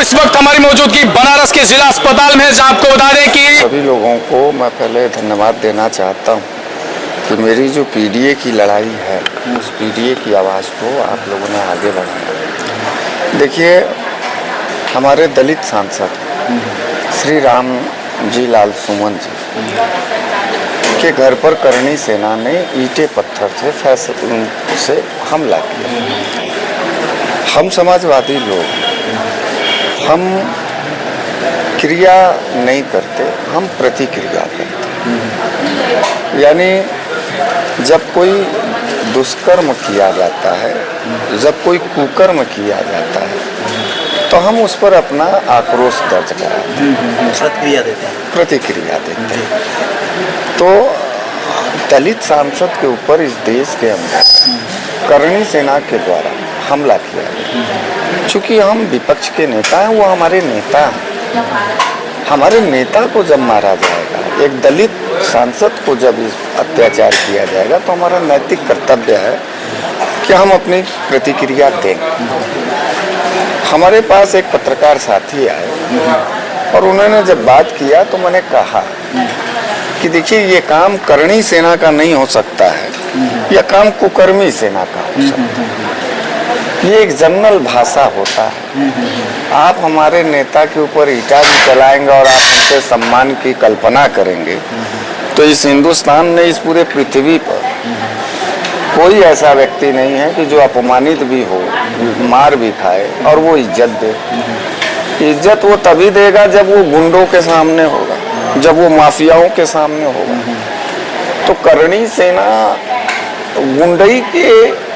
और इस वक्त हमारी मौजूदगी बनारस के जिला अस्पताल में है, जहां आपको बता दें कि सभी लोगों को मैं पहले धन्यवाद देना चाहता हूं कि मेरी जो पीडीए की लड़ाई है, उस पीडीए की आवाज़ को आप लोगों ने आगे बढ़ाया। देखिए, हमारे दलित सांसद श्री राम जी लाल सुमन जी के घर पर करणी सेना ने ईंटे पत्थर से हमला किया। हम समाजवादी लोग हम क्रिया नहीं करते, हम प्रतिक्रिया करते। यानी जब कोई दुष्कर्म किया जाता है, जब कोई कुकर्म किया जाता है, तो हम उस पर अपना आक्रोश दर्ज कराते हैं, प्रतिक्रिया देते हैं। तो दलित सांसद के ऊपर इस देश के अंदर करणी सेना के द्वारा हमला किया गया। चूँकि हम विपक्ष के नेता हैं, वो हमारे नेता हैं। हमारे नेता को जब मारा जाएगा, एक दलित सांसद को जब अत्याचार किया जाएगा, तो हमारा नैतिक कर्तव्य है कि हम अपनी प्रतिक्रिया दें। हमारे पास एक पत्रकार साथी आए और उन्होंने जब बात किया तो मैंने कहा कि देखिए, ये काम करणी सेना का नहीं हो सकता है, यह काम कुकर्मी सेना का हो सकता है। ये एक जनरल भाषा होता है। आप हमारे नेता के ऊपर ईंटा भी चलाएंगे और आप उनसे सम्मान की कल्पना करेंगे, तो इस हिंदुस्तान में, इस पूरे पृथ्वी पर कोई ऐसा व्यक्ति नहीं है कि जो अपमानित भी हो, मार भी खाए और वो इज्जत दे। इज्जत वो तभी देगा जब वो गुंडों के सामने होगा, जब वो माफियाओं के सामने होगा। तो करणी सेना गुंडई के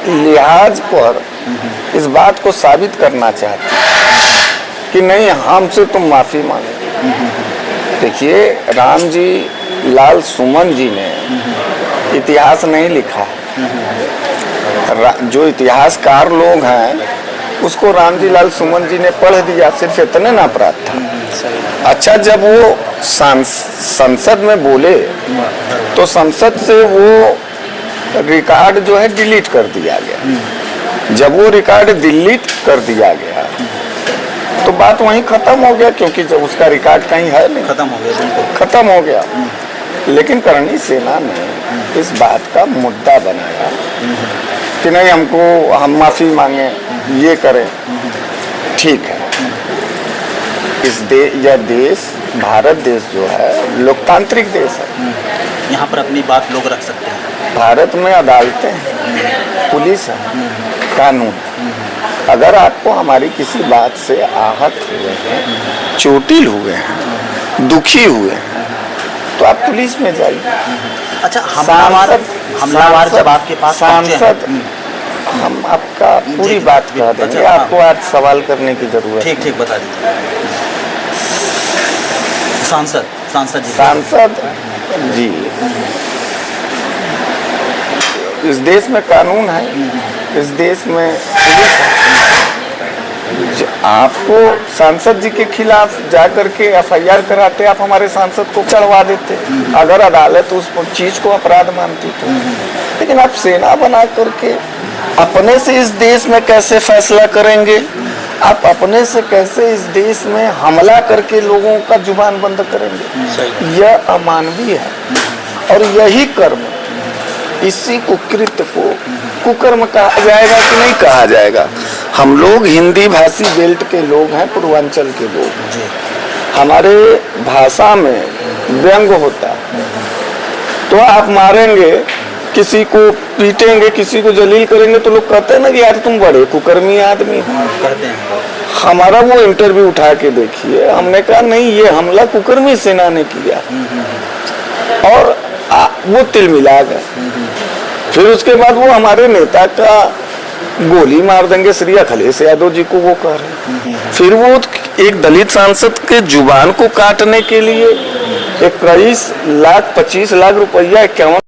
लिहाज पर इस बात को साबित करना चाहती है कि नहीं, हमसे तुम माफी मांगे। देखिए, राम जी लाल सुमन जी ने इतिहास नहीं लिखा। जो इतिहासकार लोग हैं, उसको राम जी लाल सुमन जी ने पढ़ दिया, सिर्फ इतने ना अपराध था। अच्छा, जब वो संसद में बोले तो संसद से वो रिकॉर्ड जो है डिलीट कर दिया गया। जब वो रिकॉर्ड डिलीट कर दिया गया तो बात वहीं खत्म हो गया, क्योंकि जब उसका रिकॉर्ड कहीं है नहीं, खत्म हो गया। लेकिन करणी सेना ने इस बात का मुद्दा बनाया कि नहीं, हम माफी मांगे, ये करें। ठीक है, यह देश, भारत देश जो है, लोकतांत्रिक देश है। यहाँ पर अपनी बात लोग रख सकते हैं। भारत में अदालतें हैं, पुलिस है, कानून। अगर आपको हमारी किसी बात से आहत हुए हैं, चोटिल हुए हैं, दुखी हुए हैं, तो आप पुलिस में जाइए। अच्छा, हमलावर जब आपके पास सांसद, हम आपका पूरी बात कह देंगे। आपको आज सवाल करने की जरूरत है। ठीक, बता दीजिए। सांसद जी, इस देश में कानून है, इस देश में पुलिस है। आपको सांसद जी के खिलाफ जाकर के एफआईआर कराते, आप हमारे सांसद को चढ़वा देते, अगर अदालत उस चीज को अपराध मानती तो। लेकिन आप सेना बना करके अपने से इस देश में कैसे फैसला करेंगे? आप अपने से कैसे इस देश में हमला करके लोगों का जुबान बंद करेंगे? यह अमानवीय है। और यही कर्म, इसी कुकृत्य को कुकर्म कहा जाएगा कि नहीं कहा जाएगा? हम लोग हिंदी भाषी बेल्ट के लोग हैं, पूर्वांचल के लोग। हमारे भाषा में व्यंग होता है। तो आप मारेंगे, किसी को पीटेंगे, किसी को जलील करेंगे, तो लोग कहते हैं ना कि यार तुम बड़े कुकर्मी आदमी करते हैं। हमारा वो इंटरव्यू उठा के देखिए, हमने कहा नहीं, ये हमला कुकर्मी सेना ने किया। और वो तिल मिला गए। फिर उसके बाद वो हमारे नेता का गोली मार देंगे, श्री अखिलेश यादव जी को वो कह रहे। फिर वो एक दलित सांसद के जुबान को काटने के लिए 21 लाख 25 लाख रुपया 51